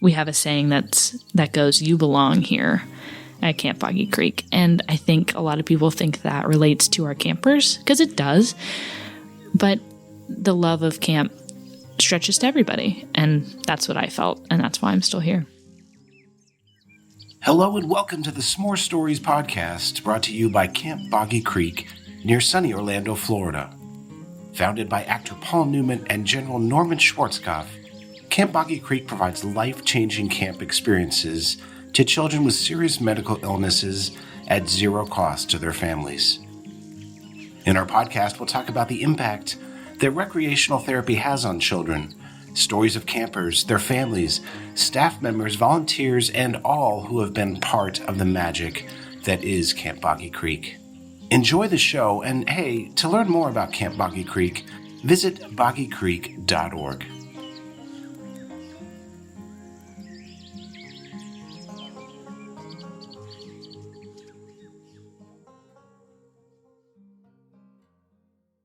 we have a saying that goes, "You belong here at Camp Boggy Creek." And I think a lot of people think that relates to our campers, because it does. But the love of camp stretches to everybody. And that's what I felt. And that's why I'm still here. Hello and welcome to the S'more Stories podcast, brought to you by Camp Boggy Creek near sunny Orlando, Florida. Founded by actor Paul Newman and General Norman Schwarzkopf, Camp Boggy Creek provides life-changing camp experiences to children with serious medical illnesses at zero cost to their families. In our podcast, we'll talk about the impact that recreational therapy has on children, stories of campers, their families, staff members, volunteers, and all who have been part of the magic that is Camp Boggy Creek. Enjoy the show, and hey, to learn more about Camp Boggy Creek, visit boggycreek.org.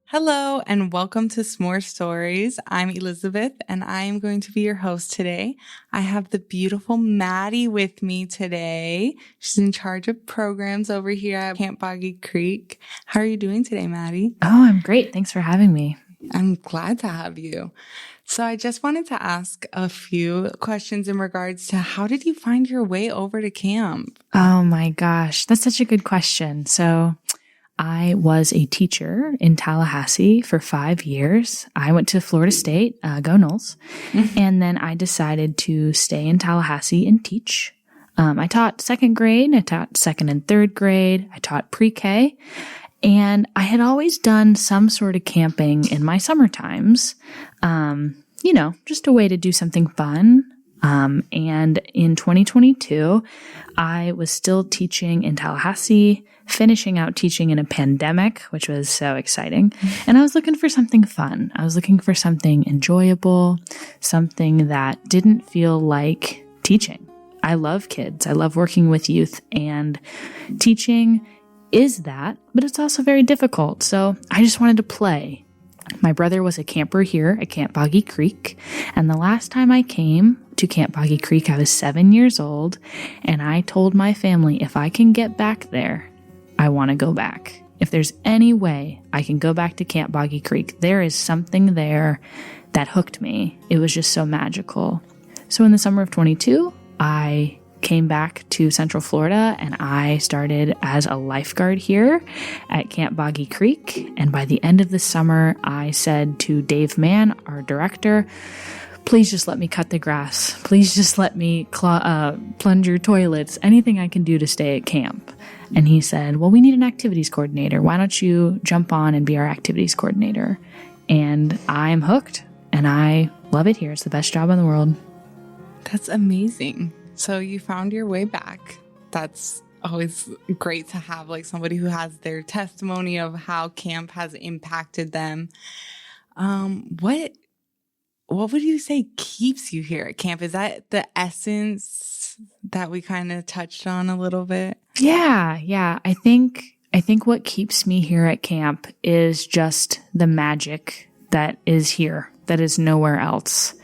Hello and welcome to S'more Stories. I'm Elizabeth and I am going to be your host today. I have the beautiful Maddie with me today. She's in charge of programs over here at Camp Boggy Creek. How are you doing today, Maddie? Oh, I'm great. Thanks for having me. I'm glad to have you. So I just wanted to ask a few questions in regards to how did you find your way over to camp? Oh my gosh, that's such a good question. So I was a teacher in Tallahassee for 5 years. I went to Florida State, go Noles, and then I decided to stay in Tallahassee and teach. I taught second grade, I taught second and third grade, I taught pre-K, and I had always done some sort of camping in my summer times, just a way to do something fun. And in 2022, I was still teaching in Tallahassee, finishing out teaching in a pandemic, which was so exciting. And I was looking for something fun. I was looking for something enjoyable, something that didn't feel like teaching. I love kids. I love working with youth, and teaching is that, but it's also very difficult. So I just wanted to play. My brother was a camper here at Camp Boggy Creek, and the last time I came to Camp Boggy Creek, I was 7 years old, and I told my family, if I can get back there, I want to go back. If there's any way I can go back to Camp Boggy Creek, there is something there that hooked me. It was just so magical. So in the summer of 22, I came back to Central Florida and I started as a lifeguard here at Camp Boggy Creek. And by the end of the summer, I said to Dave Mann, our director, please just let me cut the grass. Please just let me plunge your toilets, anything I can do to stay at camp. And he said, well, we need an activities coordinator. Why don't you jump on and be our activities coordinator? And I'm hooked and I love it here. It's the best job in the world. That's amazing. So you found your way back. That's always great to have like somebody who has their testimony of how camp has impacted them. What would you say keeps you here at camp? Is that the essence that we kind of touched on a little bit? Yeah. I think what keeps me here at camp is just the magic that is here, that is nowhere else.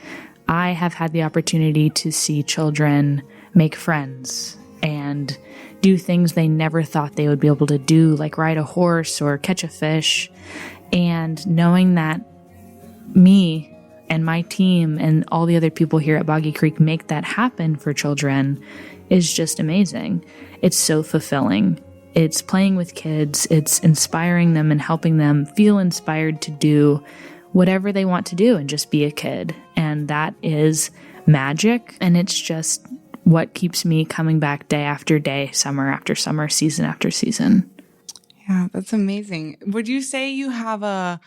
I have had the opportunity to see children make friends and do things they never thought they would be able to do, like ride a horse or catch a fish. And knowing that me and my team and all the other people here at Boggy Creek make that happen for children is just amazing. It's so fulfilling. It's playing with kids. It's inspiring them and helping them feel inspired to do whatever they want to do and just be a kid. And that is magic. And it's just what keeps me coming back day after day, summer after summer, season after season. Yeah, that's amazing. Would you say you have a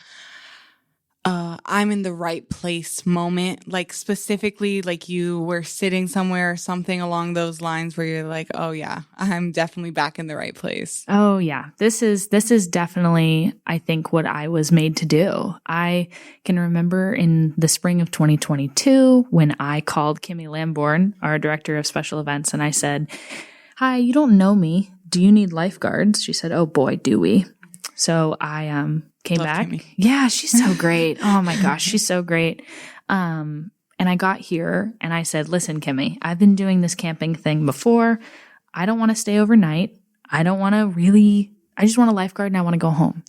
I'm in the right place moment, like specifically like you were sitting somewhere or something along those lines where you're like, oh yeah, I'm definitely back in the right place? Oh yeah. This is definitely, I think, what I was made to do. I can remember in the spring of 2022 when I called Kimmy Lamborn, our director of special events, and I said, hi, you don't know me. Do you need lifeguards? She said, oh boy, do we. So I came Love back. Kimmy. Yeah, she's so great. Oh my gosh, she's so great. And And I got here and I said, listen, Kimmy, I've been doing this camping thing before. I don't want to stay overnight. I just want a lifeguard and I want to go home.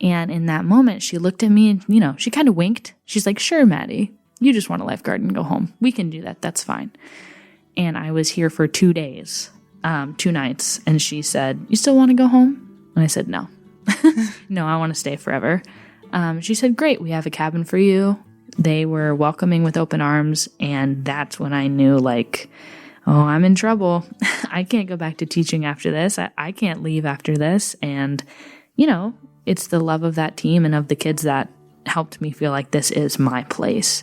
And in that moment, she looked at me and, she kind of winked. She's like, sure, Maddie, you just want a lifeguard and go home. We can do that. That's fine. And I was here for 2 days, 2 nights. And she said, you still want to go home? And I said, no. No, I want to stay forever. She said, great, we have a cabin for you. They were welcoming with open arms. And that's when I knew, like, oh, I'm in trouble. I can't go back to teaching after this. I can't leave after this. And, it's the love of that team and of the kids that helped me feel like this is my place.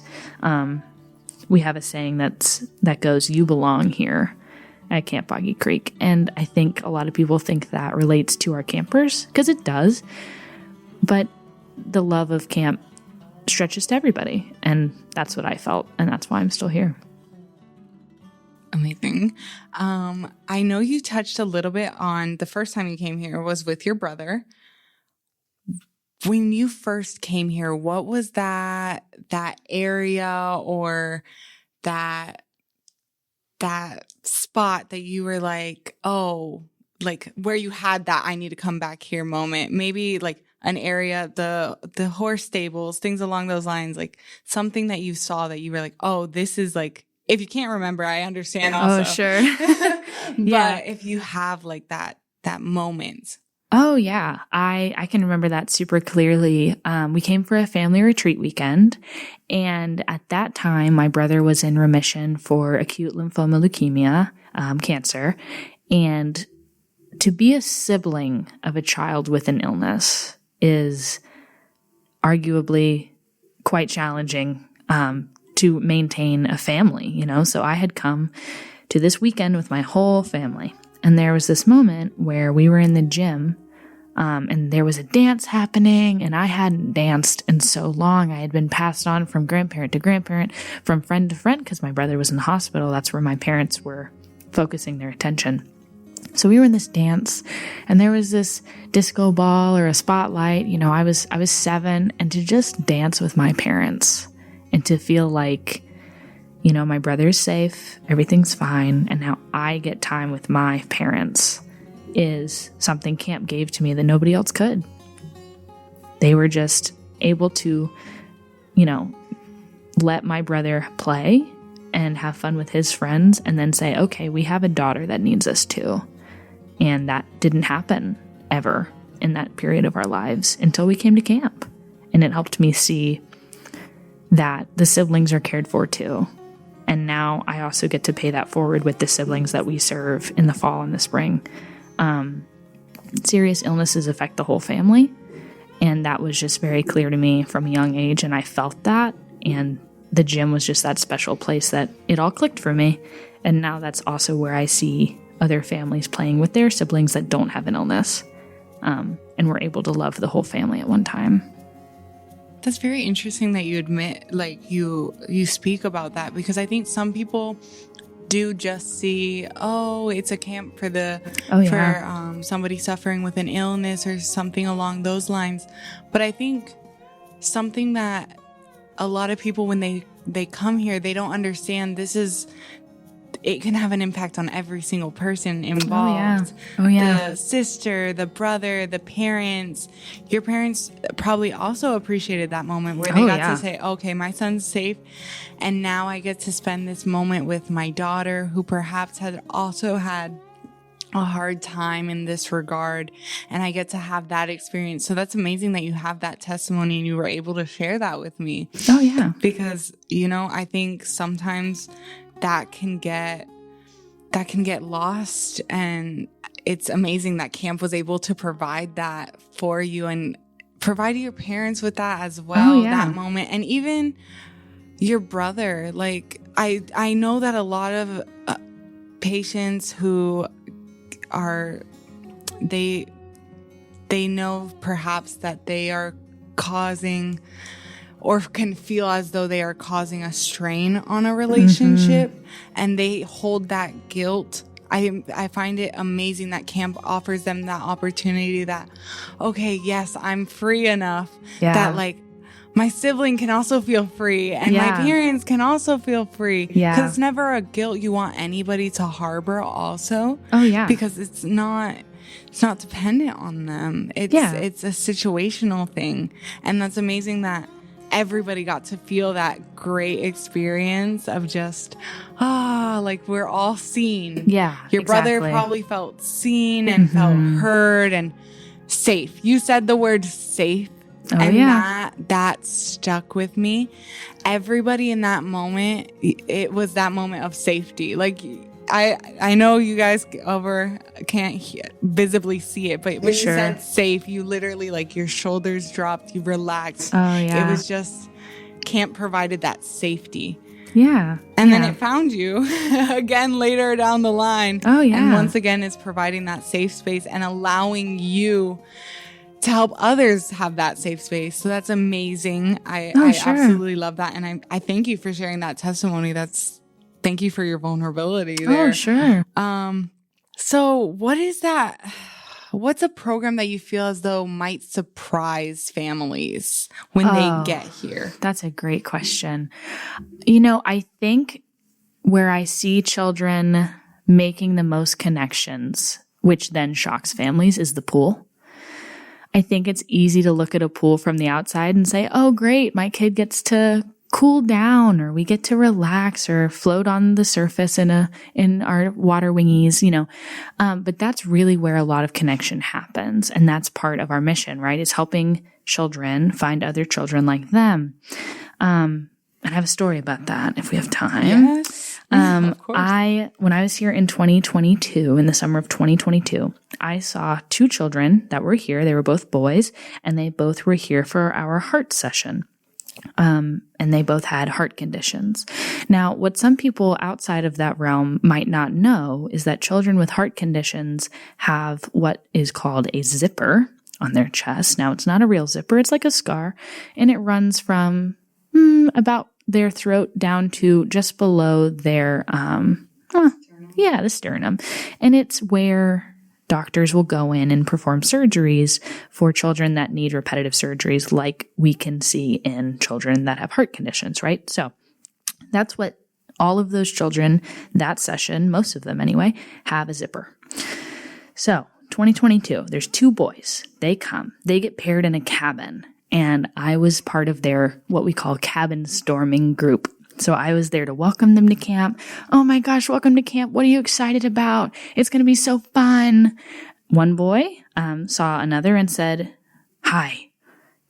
We have a saying that goes, you belong here at Camp Boggy Creek. And I think a lot of people think that relates to our campers, because it does. But the love of camp stretches to everybody. And that's what I felt. And that's why I'm still here. Amazing. I know you touched a little bit on the first time you came here was with your brother. When you first came here, what was that area or that spot that you were like, oh, like where you had that I need to come back here moment? Maybe like an area, the horse stables, things along those lines, like something that you saw that you were like, oh, this is like, if you can't remember, I understand also. Oh, sure. But if you have like that moment. Oh, yeah. I can remember that super clearly. We came for a family retreat weekend. And at that time, my brother was in remission for acute lymphoma leukemia, cancer. And to be a sibling of a child with an illness is arguably quite challenging to maintain a family, So I had come to this weekend with my whole family. And there was this moment where we were in the gym and there was a dance happening, and I hadn't danced in so long. I had been passed on from grandparent to grandparent, from friend to friend, because my brother was in the hospital. That's where my parents were focusing their attention. So we were in this dance, and there was this disco ball or a spotlight. I was 7, and to just dance with my parents and to feel like, my brother's safe, everything's fine, and now I get time with my parents is something camp gave to me that nobody else could. They were just able to, let my brother play and have fun with his friends and then say, okay, we have a daughter that needs us too. And that didn't happen ever in that period of our lives until we came to camp. And it helped me see that the siblings are cared for too. And now I also get to pay that forward with the siblings that we serve in the fall and the spring. Serious illnesses affect the whole family. And that was just very clear to me from a young age. And I felt that. And the gym was just that special place that it all clicked for me. And now that's also where I see other families playing with their siblings that don't have an illness. And we're able to love the whole family at one time. That's very interesting that you admit, like you speak about that, because I think some people do just see, oh, it's a camp for for somebody suffering with an illness or something along those lines. But I think something that a lot of people, when they come here, they don't understand it can have an impact on every single person involved. Oh, yeah. The sister, the brother, the parents. Your parents probably also appreciated that moment where they got to say, okay, my son's safe. And now I get to spend this moment with my daughter, who perhaps had also had a hard time in this regard. And I get to have that experience. So that's amazing that you have that testimony and you were able to share that with me. Oh, yeah. Because, I think sometimes that can get lost, and it's amazing that camp was able to provide that for you and provide your parents with that as well. That moment. And even your brother, like I know that a lot of patients who are, they know perhaps that they are causing or can feel as though they are causing a strain on a relationship, and they hold that guilt. I find it amazing that camp offers them that opportunity that, okay, yes, I'm free enough that like my sibling can also feel free, and my parents can also feel free. Yeah. Because it's never a guilt you want anybody to harbor also. Oh, yeah. Because it's not dependent on them. It's a situational thing. And that's amazing that everybody got to feel that great experience of just, like we're all seen. Yeah. Your brother probably felt seen and felt heard and safe. You said the word safe. Oh, and that stuck with me. Everybody in that moment, it was that moment of safety. Like, I know you guys can't visibly see it, but when you said safe, you literally, like, your shoulders dropped, you relaxed. Oh, yeah. It was just, camp provided that safety. Yeah. And then it found you again later down the line. Oh, yeah. And once again, it's providing that safe space and allowing you to help others have that safe space. So that's amazing. I absolutely love that. And I thank you for sharing that testimony. Thank you for your vulnerability there. Oh, sure. So what is that? What's a program that you feel as though might surprise families when they get here? That's a great question. You know, I think where I see children making the most connections, which then shocks families, is the pool. I think it's easy to look at a pool from the outside and say, oh, great, my kid gets to cool down, or we get to relax or float on the surface in our water wingies, you know. But that's really where a lot of connection happens. And that's part of our mission, right? Is helping children find other children like them. And I have a story about that if we have time. Yes. Of course. When I was here in 2022, in the summer of 2022, I saw two children that were here. They were both boys, and they both were here for our heart session. And they both had heart conditions. Now, what some people outside of that realm might not know is that children with heart conditions have what is called a zipper on their chest. Now, it's not a real zipper. It's like a scar, and it runs from about their throat down to just below their, the sternum. And it's where doctors will go in and perform surgeries for children that need repetitive surgeries, like we can see in children that have heart conditions, right? So that's what all of those children, that session, most of them anyway, have a zipper. So 2022, there's two boys. They come, they get paired in a cabin. And I was part of their, what we call cabin storming group. So I was there to welcome them to camp. Oh my gosh, welcome to camp. What are you excited about? It's going to be so fun. One boy saw another and said, hi,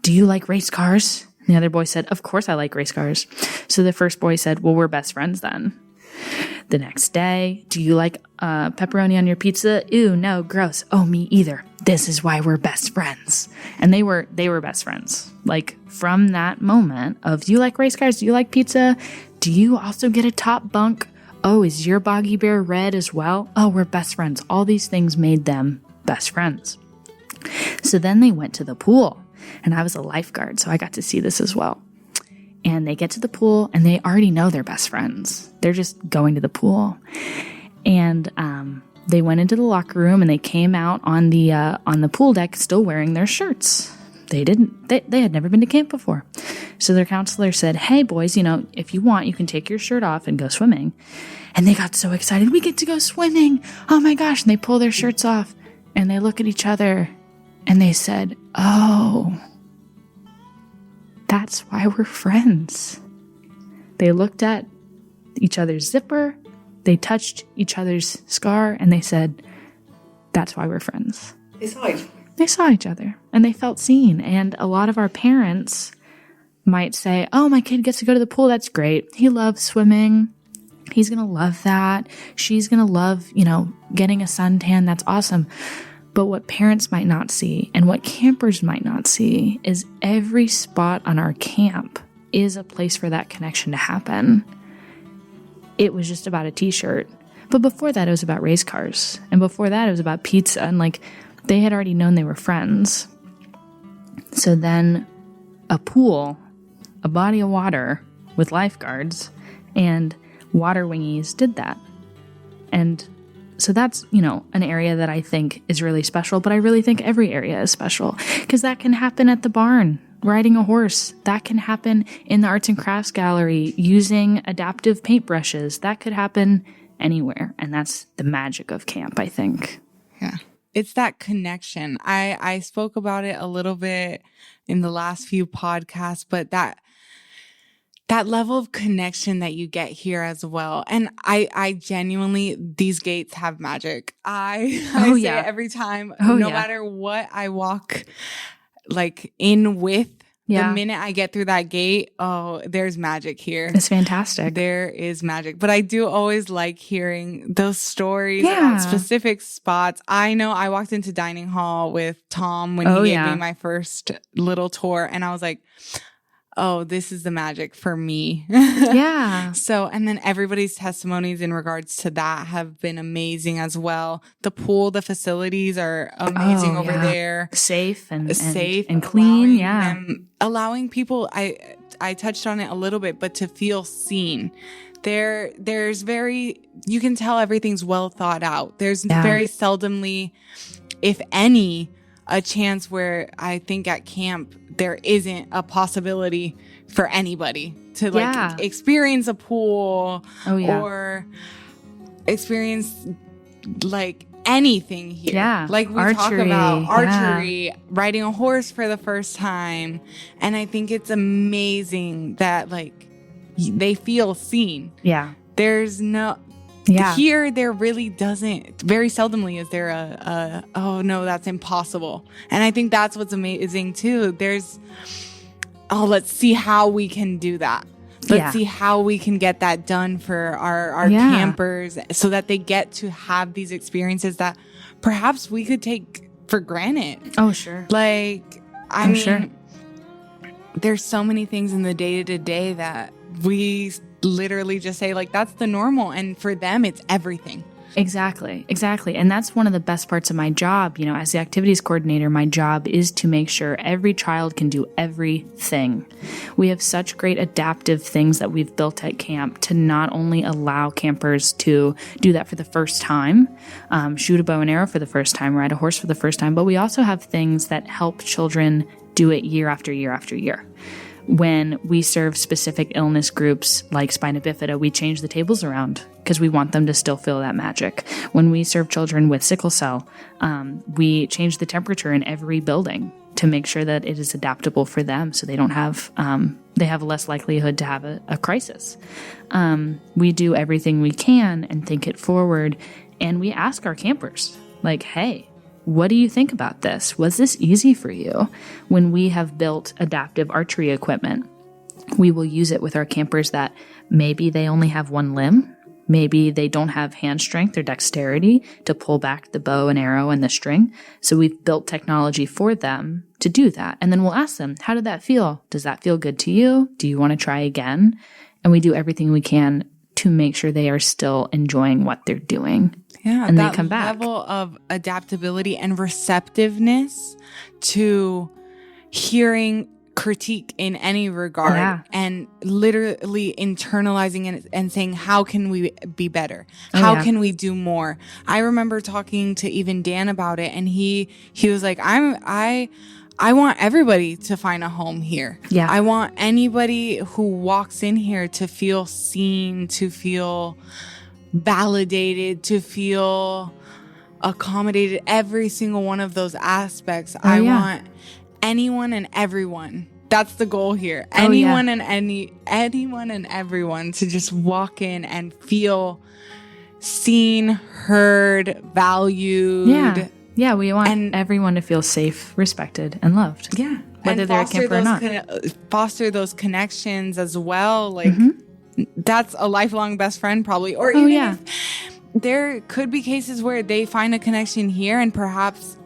do you like race cars? And the other boy said, of course I like race cars. So the first boy said, well, we're best friends then. The next day, do you like pepperoni on your pizza? Ew, no, gross. Oh, me either. This is why we're best friends. And they were best friends. Like, from that moment of, do you like race cars? Do you like pizza? Do you also get a top bunk? Oh, is your Boggy Bear red as well? Oh, we're best friends. All these things made them best friends. So then they went to the pool, and I was a lifeguard, so I got to see this as well. And they get to the pool, and they already know they're best friends. They're just going to the pool. And they went into the locker room, and they came out on the pool deck still wearing their shirts. They had never been to camp before. So their counselor said, hey, boys, if you want, you can take your shirt off and go swimming. And they got so excited. We get to go swimming. Oh, my gosh. And they pull their shirts off, and they look at each other, and they said, oh, that's why we're friends. They looked at each other's zipper, they touched each other's scar, and they said, that's why we're friends. They saw each other. They saw each other, and they felt seen. And a lot of our parents might say, oh, my kid gets to go to the pool. That's great. He loves swimming. He's going to love that. She's going to love, getting a suntan. That's awesome. But what parents might not see and what campers might not see is every spot on our camp is a place for that connection to happen. It was just about a t-shirt. But before that, it was about race cars. And before that, it was about pizza. And they had already known they were friends. So then a pool, a body of water with lifeguards and water wingies did that. And so that's, an area that I think is really special, but I really think every area is special because that can happen at the barn riding a horse. That can happen in the arts and crafts gallery using adaptive paintbrushes. That could happen anywhere. And that's the magic of camp, I think. Yeah. It's that connection. I spoke about it a little bit in the last few podcasts, but that level of connection that you get here as well. And I genuinely, these gates have magic. I say it every time, no matter what I walk like in with, the minute I get through that gate, there's magic here. It's fantastic. There is magic. But I do always like hearing those stories about specific spots. I know I walked into dining hall with Tom when he gave me my first little tour, and I was like, oh, this is the magic for me. Yeah. So, and then everybody's testimonies in regards to that have been amazing as well. The pool, the facilities are amazing over there. Safe and clean. Allowing people, I touched on it a little bit, but to feel seen. There's you can tell everything's well thought out. There's very seldomly, if any, a chance where I think at camp there isn't a possibility for anybody to experience a pool or experience like anything here. Yeah. Like we talk about archery, riding a horse for the first time. And I think it's amazing that like they feel seen. Yeah. There's no... Yeah. Here, there really doesn't, very seldomly is there oh no, that's impossible. And I think that's what's amazing too. Let's see how we can do that. Let's see how we can get that done for our campers so that they get to have these experiences that perhaps we could take for granted. Oh, sure. Like, I mean, there's so many things in the day-to-day that we literally just say like that's the normal, and for them it's everything. Exactly. And that's one of the best parts of my job. You know, as the activities coordinator, my job is to make sure every child can do everything. We have such great adaptive things that we've built at camp to not only allow campers to do that for the first time, shoot a bow and arrow for the first time, ride a horse for the first time, but we also have things that help children do it year after year after year. When we serve specific illness groups like spina bifida, we change the tables around because we want them to still feel that magic. When we serve children with sickle cell, we change the temperature in every building to make sure that it is adaptable for them so they don't have, they have less likelihood to have a crisis. We do everything we can and think it forward, and we ask our campers, like, hey, what do you think about this? Was this easy for you? When we have built adaptive archery equipment, we will use it with our campers that maybe they only have one limb. Maybe they don't have hand strength or dexterity to pull back the bow and arrow and the string. So we've built technology for them to do that. And then we'll ask them, how did that feel? Does that feel good to you? Do you want to try again? And we do everything we can to make sure they are still enjoying what they're doing. Yeah, and they come back. That level of adaptability and receptiveness to hearing critique in any regard and literally internalizing it and saying, how can we be better? How can we do more? I remember talking to even Dan about it, and he was like, I want everybody to find a home here. Yeah. I want anybody who walks in here to feel seen, to feel validated, to feel accommodated, every single one of those aspects. I want anyone and everyone. That's the goal here. Anyone and everyone to just walk in and feel seen, heard, valued. Yeah, we want everyone to feel safe, respected, and loved. Yeah. Whether they're a camper or not. Foster those connections as well. Like, that's a lifelong best friend probably. Or even if there could be cases where they find a connection here and perhaps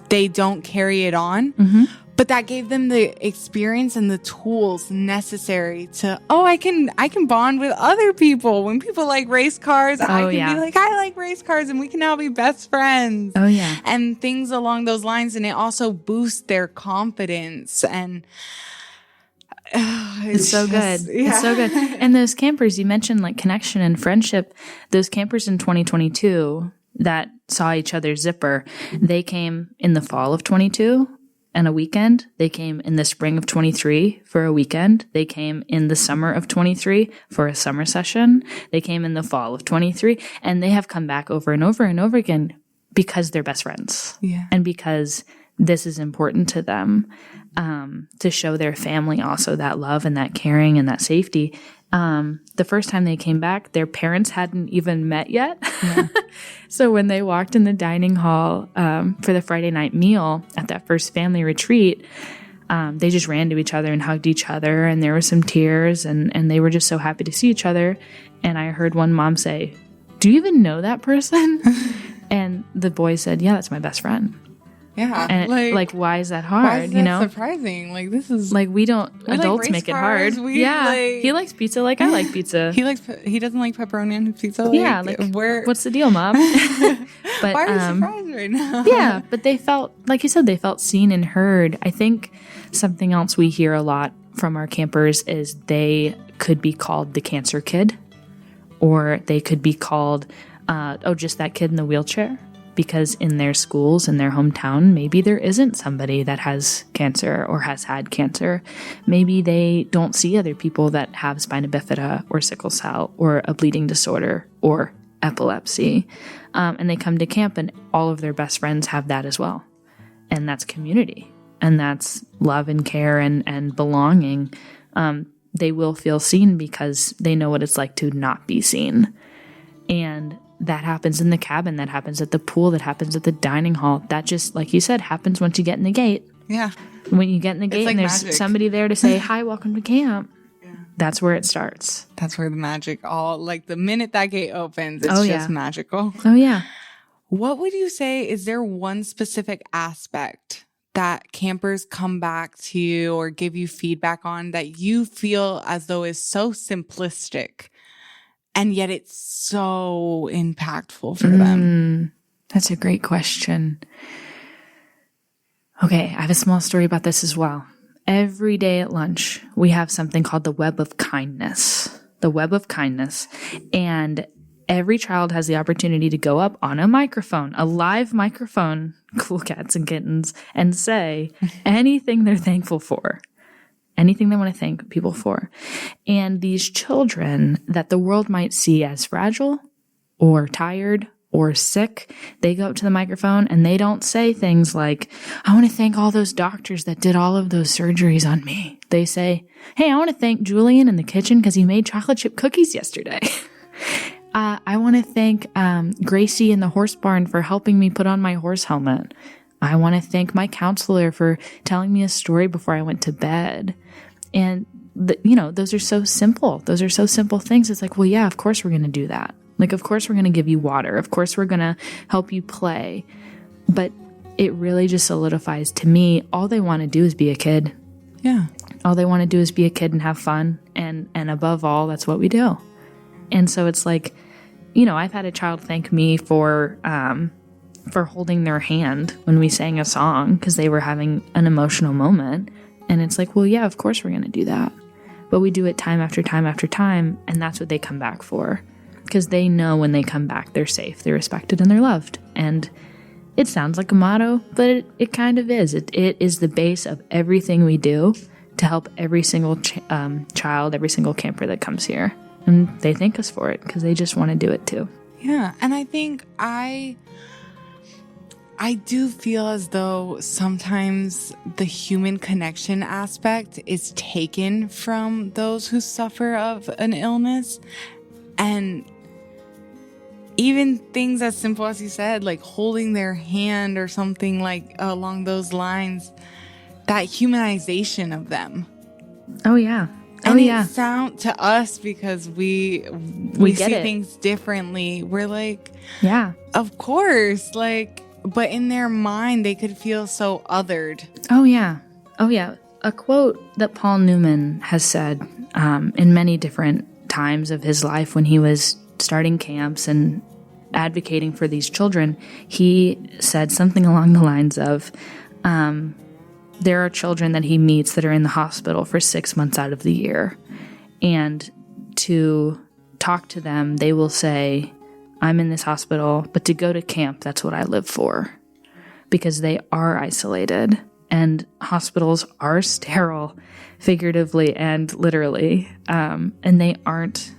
they don't carry it on. But that gave them the experience and the tools necessary to, I can bond with other people. When people like race cars, I can be like, I like race cars, and we can now be best friends. Oh, yeah. And things along those lines. And it also boosts their confidence. And it's so good. Yeah. It's so good. And those campers, you mentioned like connection and friendship. Those campers in 2022 that saw each other's zipper, they came in the fall of 22. and a weekend. They came in the spring of 23 for a weekend. They came in the summer of 23 for a summer session. They came in the fall of 23, and they have come back over and over and over again because they're best friends. Yeah. And because this is important to them, to show their family also that love and that caring and that safety. The first time they came back, their parents hadn't even met yet. Yeah. So when they walked in the dining hall for the Friday night meal at that first family retreat, they just ran to each other and hugged each other, and there were some tears, and they were just so happy to see each other. And I heard one mom say, "Do you even know that person?" And the boy said, "Yeah, that's my best friend." Yeah. And like, why is that hard? Why is that surprising? Like, this is like, we adults make it hard. Yeah. He likes pizza like I like pizza. He doesn't like pepperoni on his pizza. Yeah. Like, what's the deal, Mom? But, why are you surprised right now? Yeah. But they felt, like you said, they felt seen and heard. I think something else we hear a lot from our campers is they could be called the cancer kid, or they could be called, just that kid in the wheelchair. Because in their schools, in their hometown, maybe there isn't somebody that has cancer or has had cancer. Maybe they don't see other people that have spina bifida or sickle cell or a bleeding disorder or epilepsy. And they come to camp and all of their best friends have that as well. And that's community. And that's love and care and belonging. They will feel seen because they know what it's like to not be seen. And that happens in the cabin, that happens at the pool, that happens at the dining hall. That just, like you said, happens once you get in the gate. Yeah. When you get in the gate and there's magic. Somebody there to say, "Hi, welcome to camp." Yeah. That's where it starts. That's where the magic the minute that gate opens, it's just magical. Oh, yeah. What would you say, is there one specific aspect that campers come back to you or give you feedback on that you feel as though is so simplistic, and yet it's so impactful for them? That's a great question. Okay, I have a small story about this as well. Every day at lunch, we have something called the Web of Kindness. The Web of Kindness. And every child has the opportunity to go up on a microphone, a live microphone, cool cats and kittens, and say anything they're thankful for. Anything they want to thank people for. And these children that the world might see as fragile or tired or sick, they go up to the microphone and they don't say things like, "I want to thank all those doctors that did all of those surgeries on me." They say, "Hey, I want to thank Julian in the kitchen because he made chocolate chip cookies yesterday." I want to thank Gracie in the horse barn for helping me put on my horse helmet. I want to thank my counselor for telling me a story before I went to bed. And, those are so simple. Those are so simple things. It's like, well, yeah, of course we're going to do that. Like, of course we're going to give you water. Of course we're going to help you play. But it really just solidifies to me, all they want to do is be a kid. Yeah. All they want to do is be a kid and have fun. And above all, that's what we do. And so it's like, I've had a child thank me for holding their hand when we sang a song because they were having an emotional moment. And it's like, well, yeah, of course we're going to do that. But we do it time after time after time. And that's what they come back for. Because they know when they come back, they're safe, they're respected, and they're loved. And it sounds like a motto, but it kind of is. It is the base of everything we do to help every single child, every single camper that comes here. And they thank us for it because they just want to do it too. Yeah. And I think I do feel as though sometimes the human connection aspect is taken from those who suffer of an illness. And even things as simple as you said, like holding their hand or something like along those lines, that humanization of them. Oh, yeah. And it sound to us, because we see things differently. We're like, yeah, of course, but in their mind, they could feel so othered. Oh, yeah. Oh, yeah. A quote that Paul Newman has said in many different times of his life when he was starting camps and advocating for these children, he said something along the lines of, there are children that he meets that are in the hospital for 6 months out of the year. And to talk to them, they will say, "I'm in this hospital, but to go to camp, that's what I live for." Because they are isolated and hospitals are sterile, figuratively and literally, and they aren't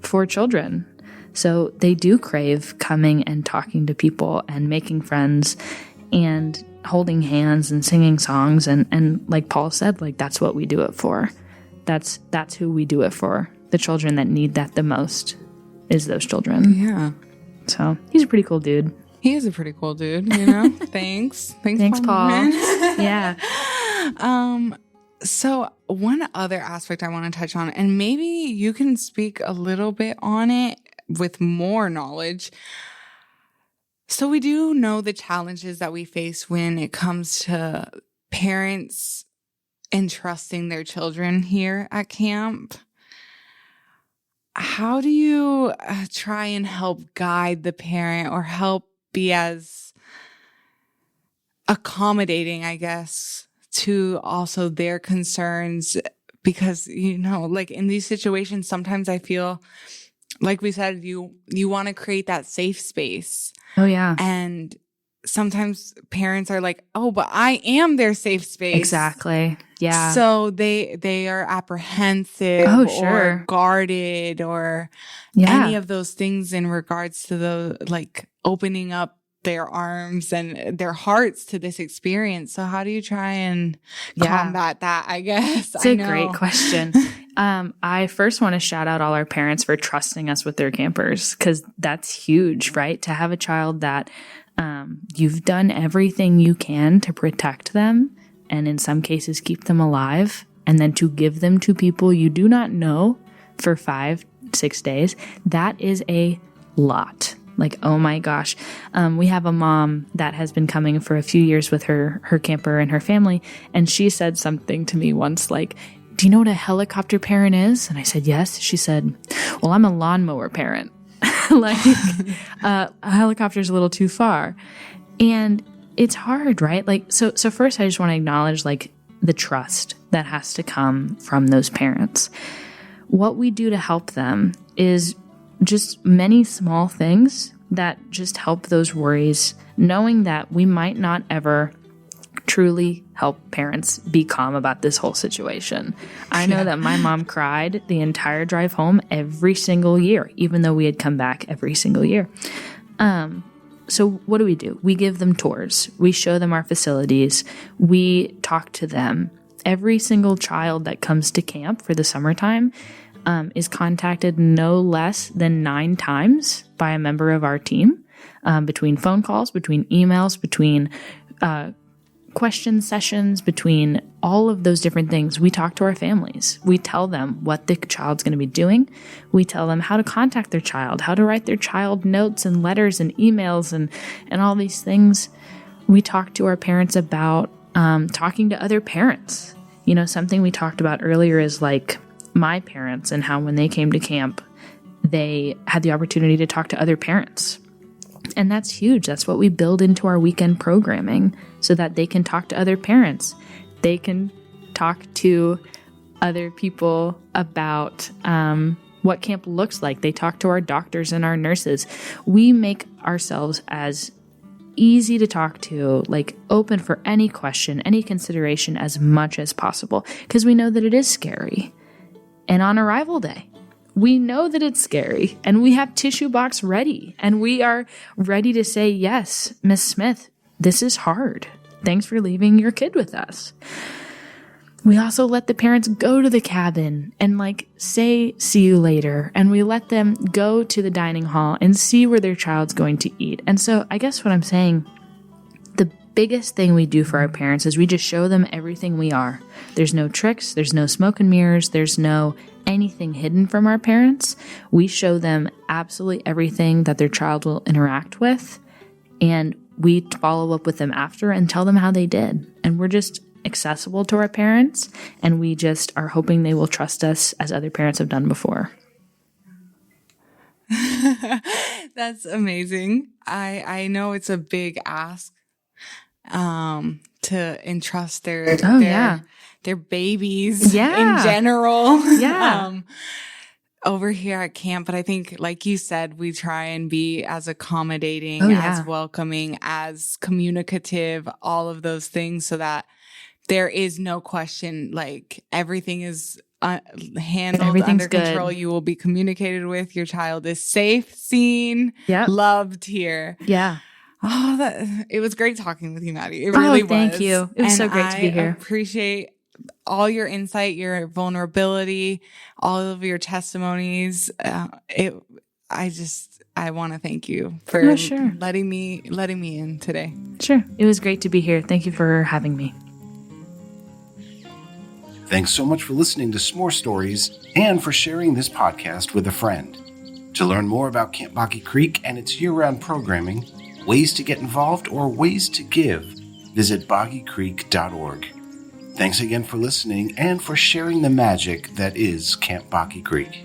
for children. So they do crave coming and talking to people and making friends and holding hands and singing songs. And like Paul said, like, that's what we do it for. That's who we do it for. The children that need that the most is those children. Yeah. So he's a pretty cool dude. He is a pretty cool dude, you know? Thanks, Paul. Yeah. So one other aspect I want to touch on, and maybe you can speak a little bit on it with more knowledge. So we do know the challenges that we face when it comes to parents entrusting their children here at camp. How do you try and help guide the parent or help be as accommodating, I guess, to also their concerns? Because, you know, like in these situations, sometimes I feel, like we said, you want to create that safe space. Oh, yeah. And sometimes parents are like, oh, but I am their safe space. Exactly. Yeah. So they are apprehensive or guarded or any of those things in regards to the, like, opening up their arms and their hearts to this experience. So how do you try and combat that, I guess? It's a great question. I first want to shout out all our parents for trusting us with their campers, because that's huge, right? To have a child that you've done everything you can to protect them and in some cases keep them alive, and then to give them to people you do not know for 5-6 days, that is a lot. Like, oh my gosh. We have a mom that has been coming for a few years with her camper and her family. And she said something to me once, like, do you know what a helicopter parent is? And I said, yes. She said, well, I'm a lawnmower parent. Like, a helicopter's a little too far. And it's hard, right? Like, so first I just want to acknowledge, like, the trust that has to come from those parents. What we do to help them is just many small things that just help those worries, knowing that we might not ever truly help parents be calm about this whole situation. I know that my mom cried the entire drive home every single year, even though we had come back every single year. So what do? We give them tours. We show them our facilities. We talk to them. Every single child that comes to camp for the summertime is contacted no less than 9 times by a member of our team, between phone calls, between emails, between question sessions, between all of those different things. We talk to our families. We tell them what the child's going to be doing. We tell them how to contact their child, how to write their child notes and letters and emails and all these things. We talk to our parents about talking to other parents. You know, something we talked about earlier is like my parents and how when they came to camp, they had the opportunity to talk to other parents. And that's huge. That's what we build into our weekend programming so that they can talk to other parents. They can talk to other people about what camp looks like. They talk to our doctors and our nurses. We make ourselves as easy to talk to, like open for any question, any consideration as much as possible, because we know that it is scary. And on arrival day, we know that it's scary, and we have tissue box ready, and we are ready to say, yes, Miss Smith, this is hard. Thanks for leaving your kid with us. We also let the parents go to the cabin and like say, see you later. And we let them go to the dining hall and see where their child's going to eat. And so I guess what I'm saying, the biggest thing we do for our parents is we just show them everything we are. There's no tricks. There's no smoke and mirrors. There's no anything hidden from our parents. We show them absolutely everything that their child will interact with. And we follow up with them after and tell them how they did. And we're just accessible to our parents, and we just are hoping they will trust us as other parents have done before. That's amazing. I know it's a big ask to entrust their babies in general over here at camp. But I think, like you said, we try and be as accommodating, as welcoming, as communicative, all of those things, so that there is no question, like everything is handled Everything's under control. good. You will be communicated with. Your child is safe, seen, Yep. loved here. Yeah. Oh, it was great talking with you, Maddie. It really was. Thank you. It was and so great to be here. I appreciate all your insight, your vulnerability, all of your testimonies. I want to thank you for letting me in today. Sure. It was great to be here. Thank you for having me. Thanks so much for listening to S'more Stories and for sharing this podcast with a friend. To learn more about Camp Boggy Creek and its year-round programming, ways to get involved, or ways to give, visit boggycreek.org. Thanks again for listening and for sharing the magic that is Camp Boggy Creek.